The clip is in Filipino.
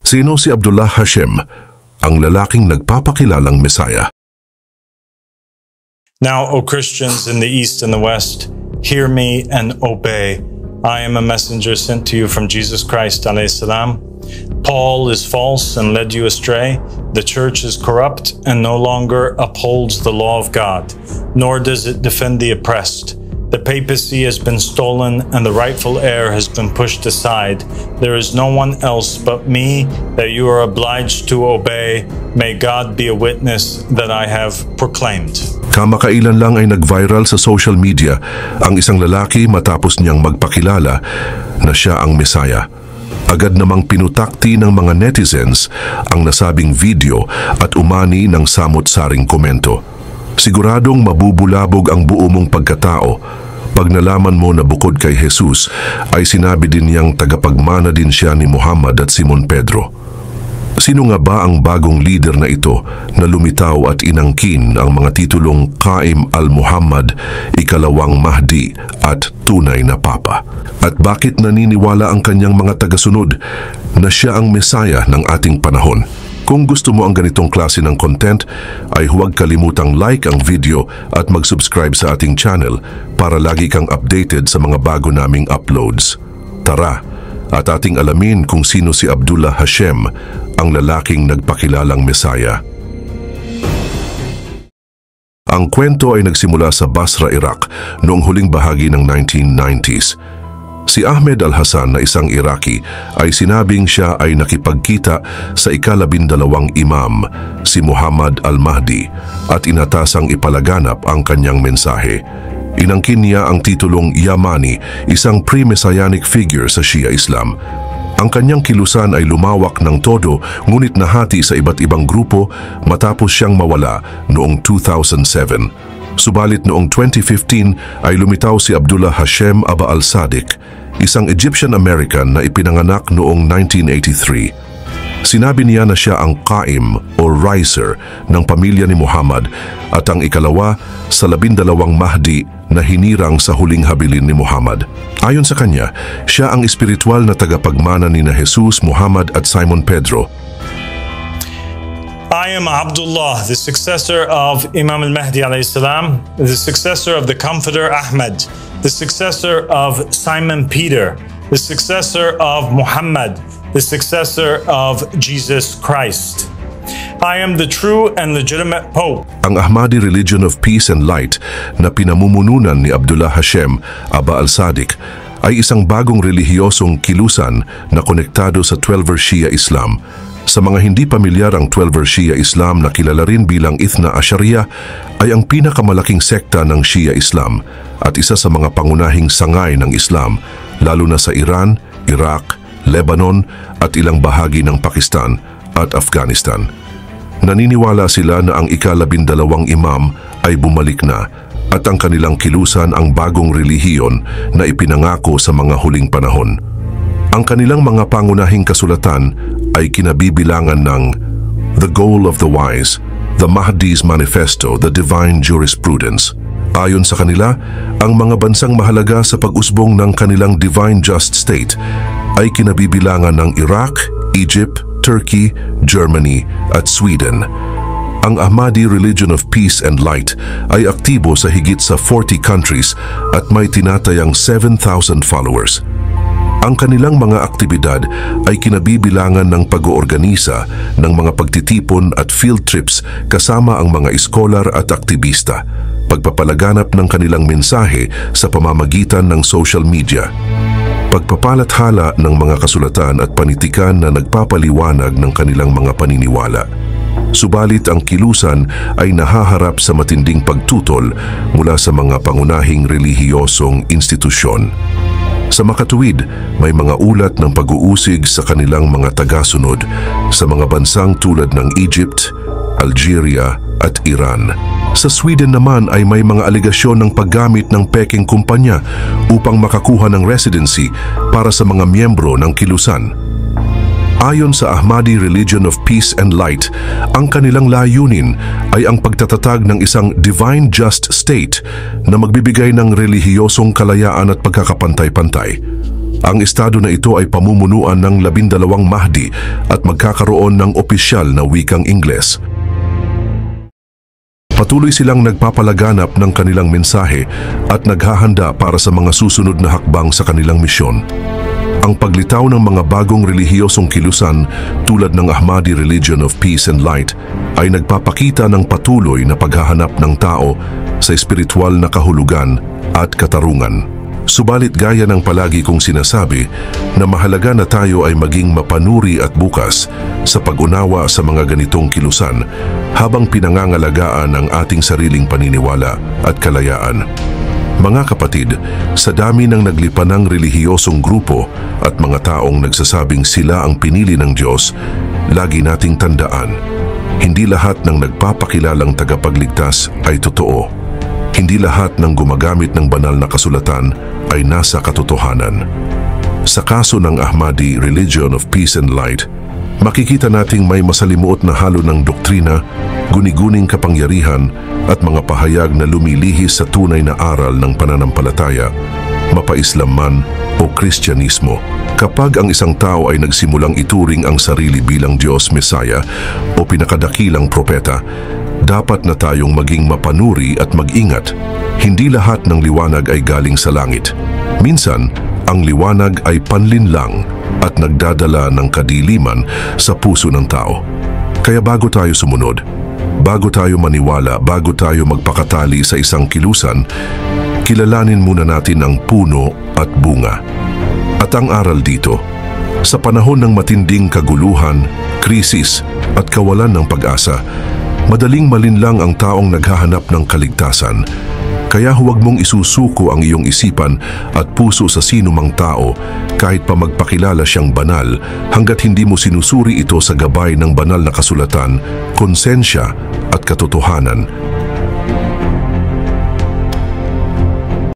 Sino si Abdullah Hashem, ang lalaking nagpapakilalang Mesaya? Now, O Christians in the East and the West, hear me and obey. I am a messenger sent to you from Jesus Christ, alayhi salam. Paul is false and led you astray. The church is corrupt and no longer upholds the law of God, nor does it defend the oppressed. The papacy has been stolen and the rightful heir has been pushed aside. There is no one else but me that you are obliged to obey. May God be a witness that I have proclaimed. Kamakailan lang ay nag-viral sa social media ang isang lalaki matapos niyang magpakilala na siya ang Mesaya. Agad namang pinutakti ng mga netizens ang nasabing video at umani ng samot-saring komento. Siguradong mabubulabog ang buo mong pagkatao pag nalaman mo na bukod kay Jesus ay sinabi din niyang tagapagmana din siya ni Muhammad at Simon Pedro. Sino nga ba ang bagong leader na ito na lumitaw at inangkin ang mga titulong Qaim al-Muhammad, ikalawang Mahdi at tunay na Papa? At bakit naniniwala ang kanyang mga tagasunod na siya ang Mesaya ng ating panahon? Kung gusto mo ang ganitong klase ng content, ay huwag kalimutang like ang video at mag-subscribe sa ating channel para lagi kang updated sa mga bago naming uploads. Tara, at ating alamin kung sino si Abdullah Hashem, ang lalaking nagpakilalang Mesaya. Ang kwento ay nagsimula sa Basra, Iraq noong huling bahagi ng 1990s. Si Ahmed Al-Hassan na isang Iraqi ay sinabing siya ay nakipagkita sa ika-12 imam, si Muhammad Al-Mahdi, at inatasang ipalaganap ang kanyang mensahe. Inangkin niya ang titulong Yamani, isang pre-messianic figure sa Shia Islam. Ang kanyang kilusan ay lumawak ng todo ngunit nahati sa iba't ibang grupo matapos siyang mawala noong 2007. Subalit noong 2015 ay lumitaw si Abdullah Hashem Aba al-Sadiq, isang Egyptian-American na ipinanganak noong 1983. Sinabi niya na siya ang Qaim o riser ng pamilya ni Muhammad at ang ikalawa sa 12 Mahdi na hinirang sa huling habilin ni Muhammad. Ayon sa kanya, siya ang espiritual na tagapagmana ni Jesus, Muhammad at Simon Pedro. I am Abdullah, the successor of Imam al-Mahdi alayhi salam, the successor of the Comforter Ahmed, the successor of Simon Peter, the successor of Muhammad, the successor of Jesus Christ. I am the true and legitimate Pope. Ang Ahmadi Religion of Peace and Light na pinamumununan ni Abdullah Hashem Aba al-Sadiq ay isang bagong relihiyosong kilusan na konektado sa 12-er Shia Islam. Sa mga hindi pamilyar, ang 12-er Shia Islam na kilala rin bilang Ithna Ashariya ay ang pinakamalaking sekta ng Shia Islam at isa sa mga pangunahing sangay ng Islam, lalo na sa Iran, Iraq, Lebanon at ilang bahagi ng Pakistan at Afghanistan. Naniniwala sila na ang ika-12 imam ay bumalik na at ang kanilang kilusan ang bagong relihiyon na ipinangako sa mga huling panahon. Ang kanilang mga pangunahing kasulatan ay kinabibilangan ng The Goal of the Wise, The Mahdi's Manifesto, The Divine Jurisprudence. Ayon sa kanila, ang mga bansang mahalaga sa pag-usbong ng kanilang Divine Just State ay kinabibilangan ng Iraq, Egypt, Turkey, Germany at Sweden. Ang Ahmadi Religion of Peace and Light ay aktibo sa higit sa 40 countries at may tinatayang 7,000 followers. Ang kanilang mga aktibidad ay kinabibilangan ng pag-oorganisa ng mga pagtitipon at field trips kasama ang mga iskolar at aktivista, pagpapalaganap ng kanilang mensahe sa pamamagitan ng social media, pagpapalathala ng mga kasulatan at panitikan na nagpapaliwanag ng kanilang mga paniniwala. Subalit ang kilusan ay nahaharap sa matinding pagtutol mula sa mga pangunahing relihiyosong institusyon. Sa makatuwid, may mga ulat ng pag-uusig sa kanilang mga tagasunod sa mga bansang tulad ng Egypt, Algeria at Iran. Sa Sweden naman ay may mga aligasyon ng paggamit ng peking kumpanya upang makakuha ng residency para sa mga miyembro ng kilusan. Ayon sa Ahmadi Religion of Peace and Light, ang kanilang layunin ay ang pagtatatag ng isang divine just state na magbibigay ng relihiyosong kalayaan at pagkakapantay-pantay. Ang estado na ito ay pamumunuan ng 12 Mahdi at magkakaroon ng opisyal na wikang Ingles. Patuloy silang nagpapalaganap ng kanilang mensahe at naghahanda para sa mga susunod na hakbang sa kanilang misyon. Ang paglitaw ng mga bagong relihiyosong kilusan tulad ng Ahmadi Religion of Peace and Light ay nagpapakita ng patuloy na paghahanap ng tao sa espiritual na kahulugan at katarungan. Subalit gaya ng palagi kong sinasabi na mahalaga na tayo ay maging mapanuri at bukas sa pag-unawa sa mga ganitong kilusan habang pinangangalagaan ang ating sariling paniniwala at kalayaan. Mga kapatid, sa dami ng naglipanang relihiyosong grupo at mga taong nagsasabing sila ang pinili ng Diyos, lagi nating tandaan, hindi lahat ng nagpapakilalang tagapagligtas ay totoo. Hindi lahat ng gumagamit ng banal na kasulatan ay nasa katotohanan. Sa kaso ng Ahmadi Religion of Peace and Light, makikita nating may masalimuot na halo ng doktrina, guni-guning kapangyarihan at mga pahayag na lumilihis sa tunay na aral ng pananampalataya, mapa-Islam man o Kristyanismo. Kapag ang isang tao ay nagsimulang ituring ang sarili bilang Diyos, Mesaya o pinakadakilang propeta, dapat na tayong maging mapanuri at mag-ingat. Hindi lahat ng liwanag ay galing sa langit. Minsan, ang liwanag ay panlinlang at nagdadala ng kadiliman sa puso ng tao. Kaya bago tayo sumunod, bago tayo maniwala, bago tayo magpakatali sa isang kilusan, kilalanin muna natin ang puno at bunga. At ang aral dito, sa panahon ng matinding kaguluhan, krisis at kawalan ng pag-asa, madaling malinlang ang taong naghahanap ng kaligtasan. Kaya huwag mong isusuko ang iyong isipan at puso sa sino mang tao kahit pa magpakilala siyang banal hanggat hindi mo sinusuri ito sa gabay ng banal na kasulatan, konsensya at katotohanan.